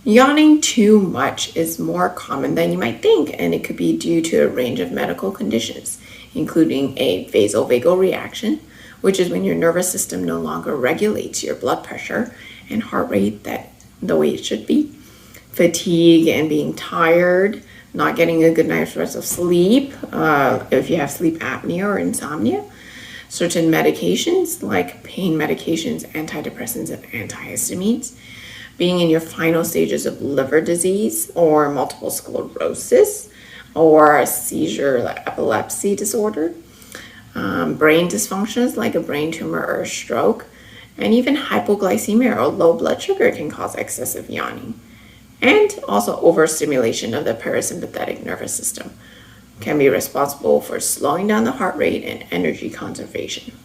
Yawning too much is more common than you might think, and it could be due to a range of medical conditions, including a vasovagal reaction, which is when your nervous system no longer regulates your blood pressure and heart rate the way it should be, fatigue and being tired, not getting a good night's rest of sleep, if you have sleep apnea or insomnia, certain medications like pain medications, antidepressants, and antihistamines, being in your final stages of liver disease or multiple sclerosis or a seizure like epilepsy disorder, brain dysfunctions like a brain tumor or a stroke, and even hypoglycemia or low blood sugar can cause excessive yawning. And also overstimulation of the parasympathetic nervous system can be responsible for slowing down the heart rate and energy conservation.